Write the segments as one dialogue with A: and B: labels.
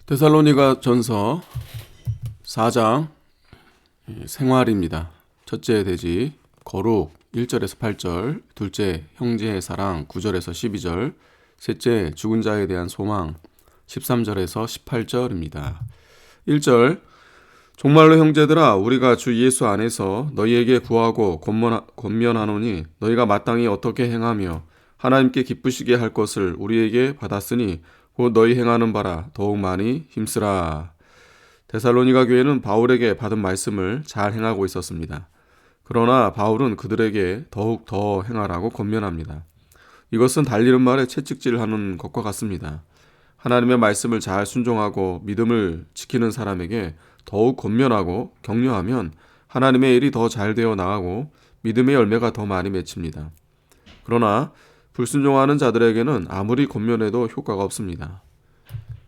A: 데살로니가 전서 4장 생활입니다. 첫째 대지 거룩 1절에서 8절, 둘째 형제의 사랑 9절에서 12절, 셋째 죽은 자에 대한 소망 13절에서 18절입니다. 1절 정말로 형제들아 우리가 주 예수 안에서 너희에게 구하고 권면하노니 너희가 마땅히 어떻게 행하며 하나님께 기쁘시게 할 것을 우리에게 받았으니 곧 너희 행하는 바라 더욱 많이 힘쓰라. 데살로니가 교회는 바울에게 받은 말씀을 잘 행하고 있었습니다. 그러나 바울은 그들에게 더욱 더 행하라고 권면합니다. 이것은 달리는 말에 채찍질하는 것과 같습니다. 하나님의 말씀을 잘 순종하고 믿음을 지키는 사람에게 더욱 권면하고 격려하면 하나님의 일이 더 잘 되어 나가고 믿음의 열매가 더 많이 맺힙니다. 그러나 불순종하는 자들에게는 아무리 권면해도 효과가 없습니다.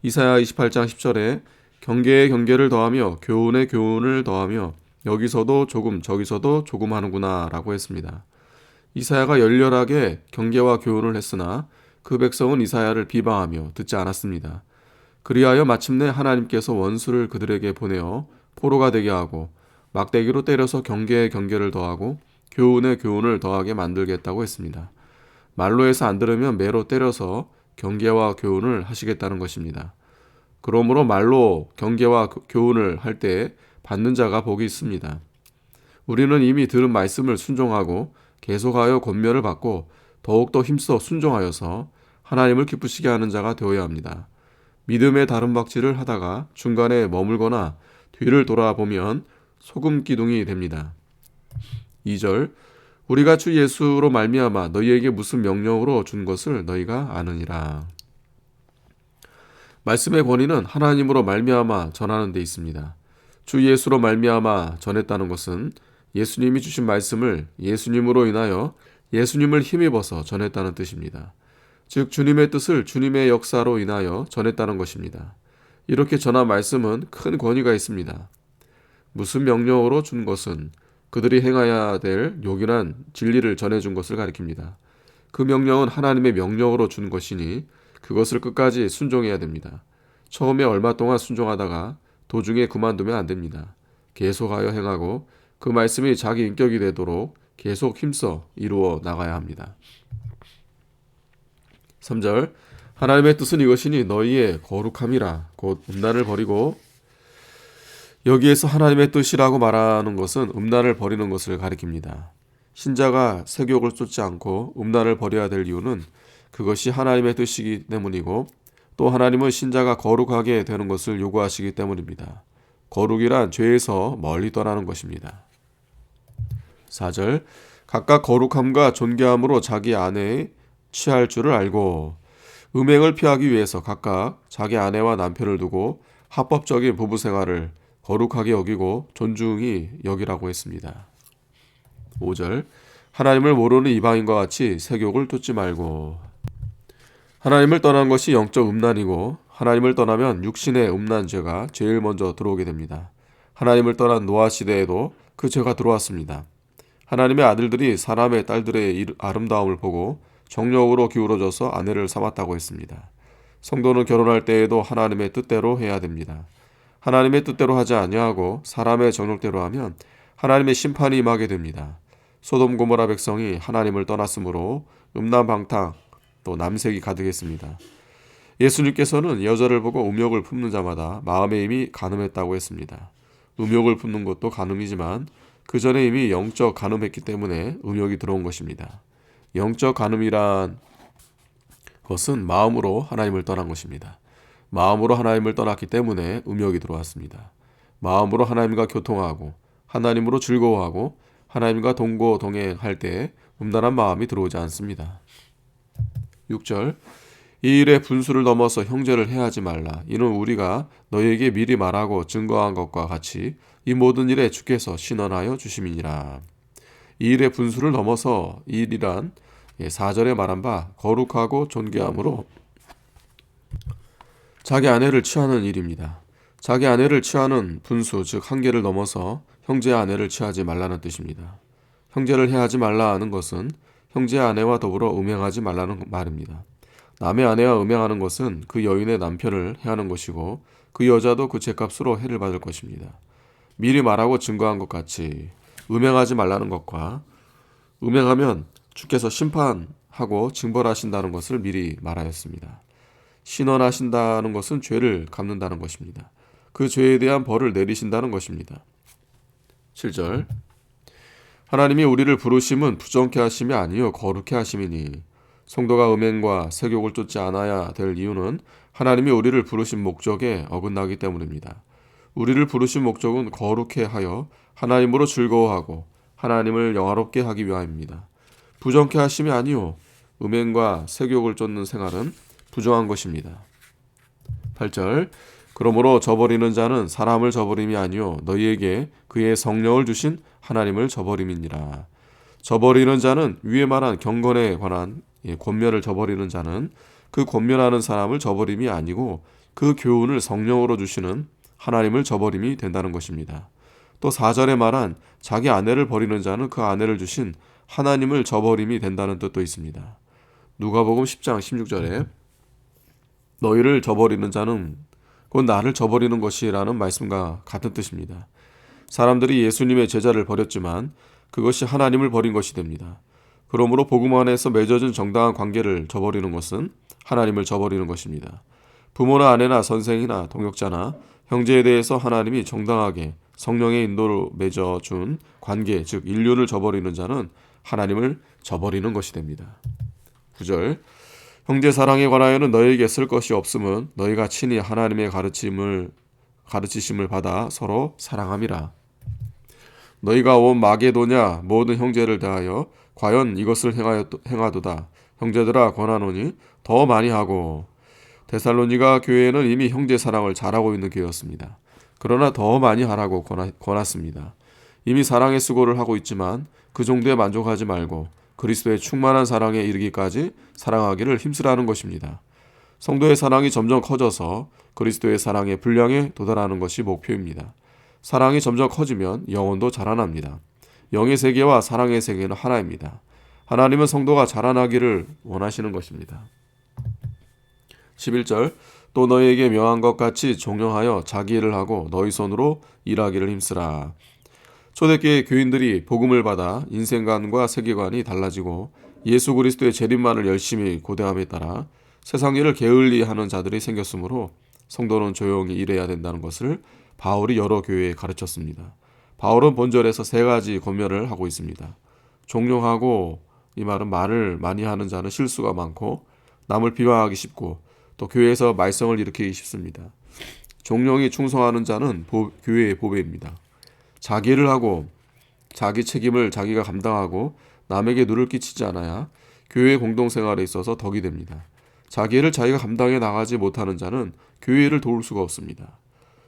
A: 이사야 28장 10절에 경계에 경계를 더하며 교훈에 교훈을 더하며 여기서도 조금 저기서도 조금 하는구나 라고 했습니다. 이사야가 열렬하게 경계와 교훈을 했으나 그 백성은 이사야를 비방하며 듣지 않았습니다. 그리하여 마침내 하나님께서 원수를 그들에게 보내어 포로가 되게 하고 막대기로 때려서 경계에 경계를 더하고 교훈에 교훈을 더하게 만들겠다고 했습니다. 말로 해서 안 들으면 매로 때려서 경계와 교훈을 하시겠다는 것입니다. 그러므로 말로 경계와 교훈을 할 때 받는 자가 복이 있습니다. 우리는 이미 들은 말씀을 순종하고 계속하여 권면을 받고 더욱더 힘써 순종하여서 하나님을 기쁘시게 하는 자가 되어야 합니다. 믿음의 다름박질을 하다가 중간에 머물거나 뒤를 돌아보면 소금 기둥이 됩니다. 2절 우리가 주 예수로 말미암아 너희에게 무슨 명령으로 준 것을 너희가 아느니라. 말씀의 권위는 하나님으로 말미암아 전하는 데 있습니다. 주 예수로 말미암아 전했다는 것은 예수님이 주신 말씀을 예수님으로 인하여 예수님을 힘입어서 전했다는 뜻입니다. 즉 주님의 뜻을 주님의 역사로 인하여 전했다는 것입니다. 이렇게 전한 말씀은 큰 권위가 있습니다. 무슨 명령으로 준 것은 그들이 행해야 될 요긴한 진리를 전해준 것을 가리킵니다. 그 명령은 하나님의 명령으로 준 것이니 그것을 끝까지 순종해야 됩니다. 처음에 얼마 동안 순종하다가 도중에 그만두면 안 됩니다. 계속하여 행하고 그 말씀이 자기 인격이 되도록 계속 힘써 이루어 나가야 합니다. 3절 하나님의 뜻은 이것이니 너희의 거룩함이라 곧 음란을 버리고 여기에서 하나님의 뜻이라고 말하는 것은 음란을 버리는 것을 가리킵니다. 신자가 세욕을 쫓지 않고 음란을 버려야 될 이유는 그것이 하나님의 뜻이기 때문이고 또 하나님은 신자가 거룩하게 되는 것을 요구하시기 때문입니다. 거룩이란 죄에서 멀리 떠나는 것입니다. 4절 각각 거룩함과 존귀함으로 자기 아내에 취할 줄을 알고 음행을 피하기 위해서 각각 자기 아내와 남편을 두고 합법적인 부부 생활을 거룩하게 여기고 존중히 여기라고 했습니다. 5절 하나님을 모르는 이방인과 같이 세욕을 쫓지 말고 하나님을 떠난 것이 영적 음란이고 하나님을 떠나면 육신의 음란죄가 제일 먼저 들어오게 됩니다. 하나님을 떠난 노아 시대에도 그 죄가 들어왔습니다. 하나님의 아들들이 사람의 딸들의 아름다움을 보고 정욕으로 기울어져서 아내를 삼았다고 했습니다. 성도는 결혼할 때에도 하나님의 뜻대로 해야 됩니다. 하나님의 뜻대로 하지 아니하고 사람의 정욕대로 하면 하나님의 심판이 임하게 됩니다. 소돔 고모라 백성이 하나님을 떠났으므로 음란방탕 또 남색이 가득했습니다. 예수님께서는 여자를 보고 음욕을 품는 자마다 마음의 힘이 간음했다고 했습니다. 음욕을 품는 것도 간음이지만 그 전에 이미 영적 간음했기 때문에 음욕이 들어온 것입니다. 영적 간음이란 것은 마음으로 하나님을 떠난 것입니다. 마음으로 하나님을 떠났기 때문에 음욕이 들어왔습니다. 마음으로 하나님과 교통하고 하나님으로 즐거워하고 하나님과 동거동행할 때 음란한 마음이 들어오지 않습니다. 6절 이 일의 분수를 넘어서 형제를 해하지 말라. 이는 우리가 너희에게 미리 말하고 증거한 것과 같이 이 모든 일에 주께서 신원하여 주심이니라. 이 일의 분수를 넘어서 이 일이란 4절에 말한 바 거룩하고 존귀함으로 자기 아내를 취하는 일입니다. 자기 아내를 취하는 분수 즉 한계를 넘어서 형제의 아내를 취하지 말라는 뜻입니다. 형제를 해하지 말라 하는 것은 형제의 아내와 더불어 음행하지 말라는 말입니다. 남의 아내와 음행하는 것은 그 여인의 남편을 해하는 것이고 그 여자도 그 죄값으로 해를 받을 것입니다. 미리 말하고 증거한 것 같이 음행하지 말라는 것과 음행하면 주께서 심판하고 징벌하신다는 것을 미리 말하였습니다. 신원하신다는 것은 죄를 갚는다는 것입니다. 그 죄에 대한 벌을 내리신다는 것입니다. 7절 하나님이 우리를 부르심은 부정케 하심이 아니요 거룩케 하심이니 성도가 음행과 세욕을 쫓지 않아야 될 이유는 하나님이 우리를 부르신 목적에 어긋나기 때문입니다. 우리를 부르신 목적은 거룩케 하여 하나님으로 즐거워하고 하나님을 영화롭게 하기 위함입니다. 부정케 하심이 아니요 음행과 세욕을 쫓는 생활은 부정한 것입니다. 8절 그러므로 저버리는 자는 사람을 저버림이 아니요 너희에게 그의 성령을 주신 하나님을 저버림이니라. 저버리는 자는 위에 말한 경건에 관한 권면을 저버리는 자는 그 권면하는 사람을 저버림이 아니고 그 교훈을 성령으로 주시는 하나님을 저버림이 된다는 것입니다. 또 4절에 말한 자기 아내를 버리는 자는 그 아내를 주신 하나님을 저버림이 된다는 뜻도 있습니다. 누가복음 10장 16절에 너희를 저버리는 자는 곧 나를 저버리는 것이라는 말씀과 같은 뜻입니다. 사람들이 예수님의 제자를 버렸지만 그것이 하나님을 버린 것이 됩니다. 그러므로 복음 안에서 맺어진 정당한 관계를 저버리는 것은 하나님을 저버리는 것입니다. 부모나 아내나 선생이나 동역자나 형제에 대해서 하나님이 정당하게 성령의 인도로 맺어준 관계, 즉 인륜을 저버리는 자는 하나님을 저버리는 것이 됩니다. 9절 형제 사랑에 관하여는 너희에게 쓸 것이 없음은 너희가 친히 하나님의 가르치심을 받아 서로 사랑함이라. 너희가 온 마게도냐 모든 형제를 대하여 과연 이것을 행하도다. 형제들아 권하노니 더 많이 하고. 데살로니가 교회는 이미 형제 사랑을 잘하고 있는 교회였습니다. 그러나 더 많이 하라고 권했습니다. 이미 사랑의 수고를 하고 있지만 그 정도에 만족하지 말고 그리스도의 충만한 사랑에 이르기까지 사랑하기를 힘쓰라는 것입니다. 성도의 사랑이 점점 커져서 그리스도의 사랑의 분량에 도달하는 것이 목표입니다. 사랑이 점점 커지면 영혼도 자라납니다. 영의 세계와 사랑의 세계는 하나입니다. 하나님은 성도가 자라나기를 원하시는 것입니다. 11절 또 너희에게 명한 것 같이 종용하여 자기 일을 하고 너희 손으로 일하기를 힘쓰라. 초대교회 교인들이 복음을 받아 인생관과 세계관이 달라지고 예수 그리스도의 재림만을 열심히 고대함에 따라 세상 일을 게을리하는 자들이 생겼으므로 성도는 조용히 일해야 된다는 것을 바울이 여러 교회에 가르쳤습니다. 바울은 본절에서 3가지 권면을 하고 있습니다. 종용하고 이 말은 말을 많이 하는 자는 실수가 많고 남을 비방하기 쉽고 또 교회에서 말썽을 일으키기 쉽습니다. 종용이 충성하는 자는 교회의 보배입니다. 자기 일을 하고 자기 책임을 자기가 감당하고 남에게 누를 끼치지 않아야 교회 공동생활에 있어서 덕이 됩니다. 자기 일을 자기가 감당해 나가지 못하는 자는 교회 일을 도울 수가 없습니다.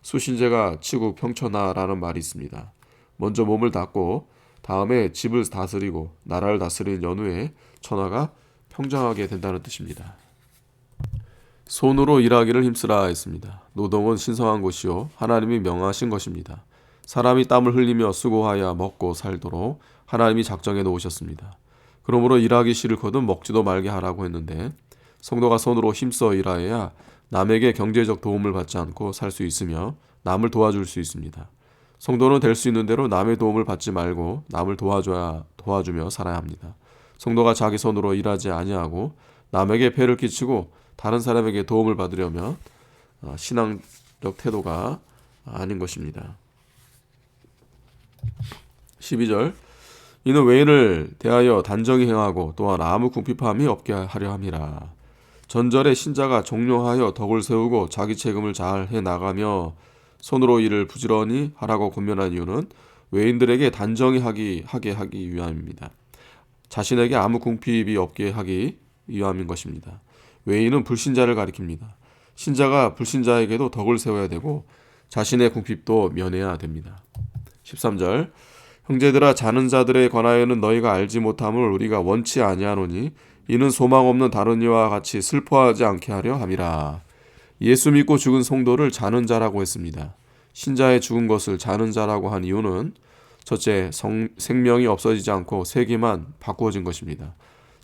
A: 수신제가 치국 평천하라는 말이 있습니다. 먼저 몸을 닦고 다음에 집을 다스리고 나라를 다스리는 연후에 천하가 평정하게 된다는 뜻입니다. 손으로 일하기를 힘쓰라 했습니다. 노동은 신성한 것이요 하나님이 명하신 것입니다. 사람이 땀을 흘리며 수고하여 먹고 살도록 하나님이 작정해 놓으셨습니다. 그러므로 일하기 싫거든 먹지도 말게 하라고 했는데 성도가 손으로 힘써 일하여야 남에게 경제적 도움을 받지 않고 살 수 있으며 남을 도와줄 수 있습니다. 성도는 될 수 있는 대로 남의 도움을 받지 말고 남을 도와주며 살아야 합니다. 성도가 자기 손으로 일하지 아니하고 남에게 폐를 끼치고 다른 사람에게 도움을 받으려면 신앙적 태도가 아닌 것입니다. 12절 이는 외인을 대하여 단정히 행하고 또한 아무 궁핍함이 없게 하려 함이라. 전절에 신자가 종용하여 덕을 세우고 자기 책임을 잘 해나가며 손으로 일을 부지런히 하라고 권면한 이유는 외인들에게 단정히 하게 하기 위함입니다. 자신에게 아무 궁핍이 없게 하기 위함인 것입니다. 외인은 불신자를 가리킵니다. 신자가 불신자에게도 덕을 세워야 되고 자신의 궁핍도 면해야 됩니다. 13절 형제들아 자는 자들에 관하여는 너희가 알지 못함을 우리가 원치 아니하노니 이는 소망 없는 다른 이와 같이 슬퍼하지 않게 하려 함이라. 예수 믿고 죽은 성도를 자는 자라고 했습니다. 신자의 죽은 것을 자는 자라고 한 이유는 첫째, 생명이 없어지지 않고 세계만 바꾸어진 것입니다.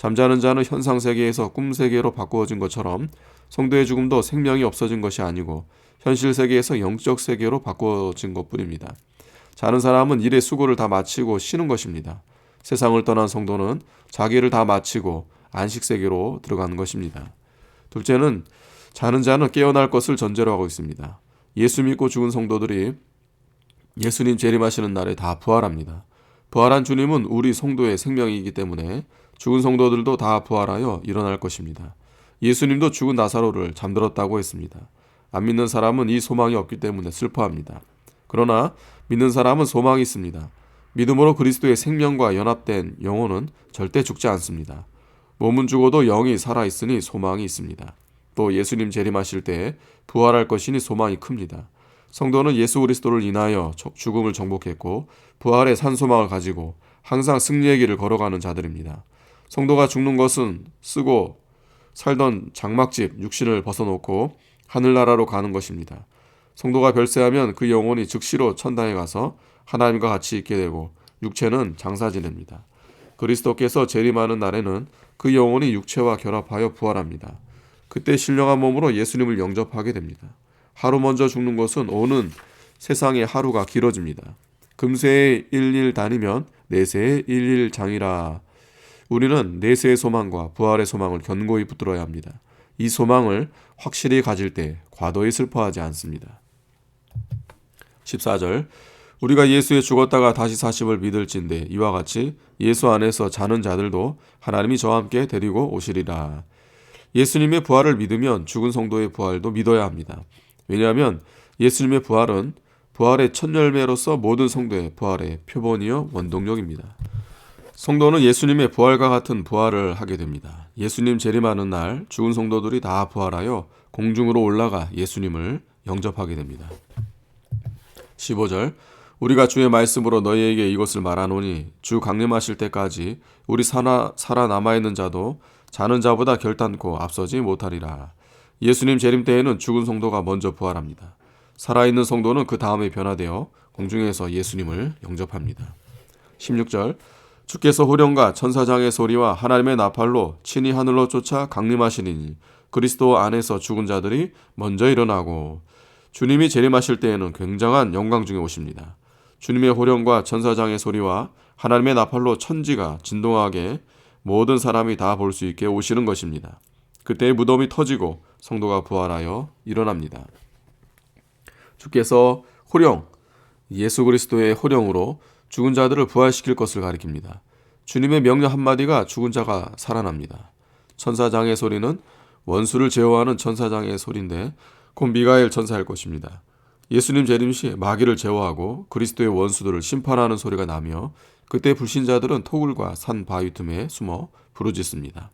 A: 잠자는 자는 현상 세계에서 꿈 세계로 바꾸어진 것처럼 성도의 죽음도 생명이 없어진 것이 아니고 현실 세계에서 영적 세계로 바꾸어진 것뿐입니다. 자는 사람은 일의 수고를 다 마치고 쉬는 것입니다. 세상을 떠난 성도는 자기를 다 마치고 안식 세계로 들어가는 것입니다. 둘째는 자는 자는 깨어날 것을 전제로 하고 있습니다. 예수 믿고 죽은 성도들이 예수님 재림하시는 날에 다 부활합니다. 부활한 주님은 우리 성도의 생명이기 때문에 죽은 성도들도 다 부활하여 일어날 것입니다. 예수님도 죽은 나사로를 잠들었다고 했습니다. 안 믿는 사람은 이 소망이 없기 때문에 슬퍼합니다. 그러나 믿는 사람은 소망이 있습니다. 믿음으로 그리스도의 생명과 연합된 영혼은 절대 죽지 않습니다. 몸은 죽어도 영이 살아있으니 소망이 있습니다. 또 예수님 재림하실 때 부활할 것이니 소망이 큽니다. 성도는 예수 그리스도를 인하여 죽음을 정복했고 부활의 산 소망을 가지고 항상 승리의 길을 걸어가는 자들입니다. 성도가 죽는 것은 쓰고 살던 장막집 육신을 벗어놓고 하늘나라로 가는 것입니다. 성도가 별세하면 그 영혼이 즉시로 천당에 가서 하나님과 같이 있게 되고 육체는 장사 지냅니다. 그리스도께서 재림하는 날에는 그 영혼이 육체와 결합하여 부활합니다. 그때 신령한 몸으로 예수님을 영접하게 됩니다. 하루 먼저 죽는 것은 오는 세상의 하루가 길어집니다. 금세에 일일 다니면 내세에 일일 장이라. 우리는 내세의 소망과 부활의 소망을 견고히 붙들어야 합니다. 이 소망을 확실히 가질 때 과도히 슬퍼하지 않습니다. 14절 우리가 예수에 죽었다가 다시 사심을 믿을진대 이와 같이 예수 안에서 자는 자들도 하나님이 저와 함께 데리고 오시리라. 예수님의 부활을 믿으면 죽은 성도의 부활도 믿어야 합니다. 왜냐하면 예수님의 부활은 부활의 첫 열매로서 모든 성도의 부활의 표본이요 원동력입니다. 성도는 예수님의 부활과 같은 부활을 하게 됩니다. 예수님 재림하는 날 죽은 성도들이 다 부활하여 공중으로 올라가 예수님을 영접하게 됩니다. 15절 우리가 주의 말씀으로 너희에게 이것을 말하노니 주 강림하실 때까지 우리 살아남아있는 자도 자는 자보다 결단코 앞서지 못하리라. 예수님 재림 때에는 죽은 성도가 먼저 부활합니다. 살아있는 성도는 그 다음에 변화되어 공중에서 예수님을 영접합니다. 16절 주께서 호령과 천사장의 소리와 하나님의 나팔로 친히 하늘로 쫓아 강림하시리니 그리스도 안에서 죽은 자들이 먼저 일어나고 주님이 재림하실 때에는 굉장한 영광 중에 오십니다. 주님의 호령과 천사장의 소리와 하나님의 나팔로 천지가 진동하게 모든 사람이 다 볼 수 있게 오시는 것입니다. 그때 무덤이 터지고 성도가 부활하여 일어납니다. 주께서 호령, 예수 그리스도의 호령으로 죽은 자들을 부활시킬 것을 가리킵니다. 주님의 명령 한마디가 죽은 자가 살아납니다. 천사장의 소리는 원수를 제어하는 천사장의 소리인데 곧 미가엘 천사일 것입니다. 예수님 재림 시 마귀를 제어하고 그리스도의 원수들을 심판하는 소리가 나며 그때 불신자들은 토굴과 산 바위 틈에 숨어 부르짖습니다.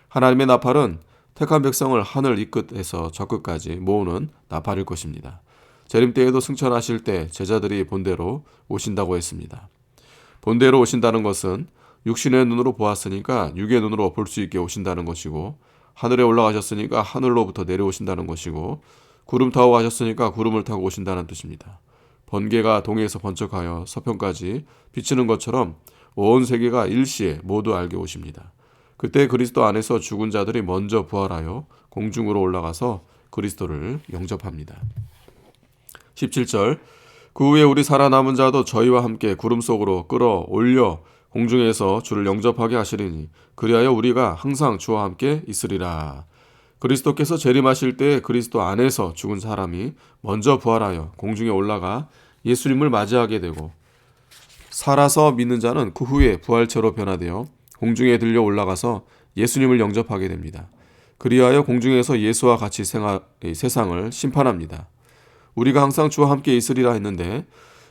A: 하나님의 나팔은 택한 백성을 하늘 이 끝에서 저 끝까지 모으는 나팔일 것입니다. 재림 때에도 승천하실 때 제자들이 본대로 오신다고 했습니다. 본대로 오신다는 것은 육신의 눈으로 보았으니까 육의 눈으로 볼 수 있게 오신다는 것이고 하늘에 올라가셨으니까 하늘로부터 내려오신다는 것이고 구름 타고 가셨으니까 구름을 타고 오신다는 뜻입니다. 번개가 동해에서 번쩍하여 서편까지 비치는 것처럼 온 세계가 일시에 모두 알게 오십니다. 그때 그리스도 안에서 죽은 자들이 먼저 부활하여 공중으로 올라가서 그리스도를 영접합니다. 17절 그 후에 우리 살아남은 자도 저희와 함께 구름 속으로 끌어올려 공중에서 주를 영접하게 하시리니 그리하여 우리가 항상 주와 함께 있으리라. 그리스도께서 재림하실 때 그리스도 안에서 죽은 사람이 먼저 부활하여 공중에 올라가 예수님을 맞이하게 되고 살아서 믿는 자는 그 후에 부활체로 변화되어 공중에 들려 올라가서 예수님을 영접하게 됩니다. 그리하여 공중에서 예수와 같이 세상을 심판합니다. 우리가 항상 주와 함께 있으리라 했는데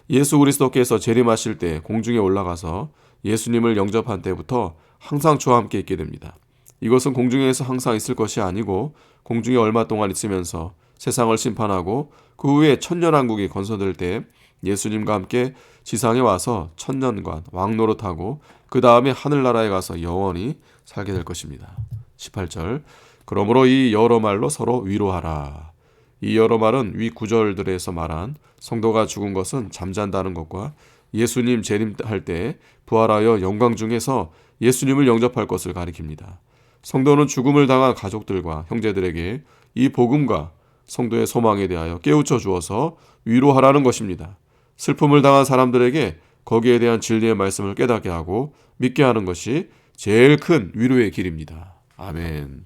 A: 예수 그리스도께서 재림하실 때 공중에 올라가서 예수님을 영접한 때부터 항상 주와 함께 있게 됩니다. 이것은 공중에서 항상 있을 것이 아니고 공중에 얼마 동안 있으면서 세상을 심판하고 그 후에 천년왕국이 건설될 때 예수님과 함께 지상에 와서 천년간 왕노릇하고 그 다음에 하늘나라에 가서 영원히 살게 될 것입니다. 18절 그러므로 이 여러 말로 서로 위로하라. 이 여러 말은 위 구절들에서 말한 성도가 죽은 것은 잠잔다는 것과 예수님 재림할 때 부활하여 영광 중에서 예수님을 영접할 것을 가리킵니다. 성도는 죽음을 당한 가족들과 형제들에게 이 복음과 성도의 소망에 대하여 깨우쳐 주어서 위로하라는 것입니다. 슬픔을 당한 사람들에게 거기에 대한 진리의 말씀을 깨닫게 하고 믿게 하는 것이 제일 큰 위로의 길입니다. 아멘.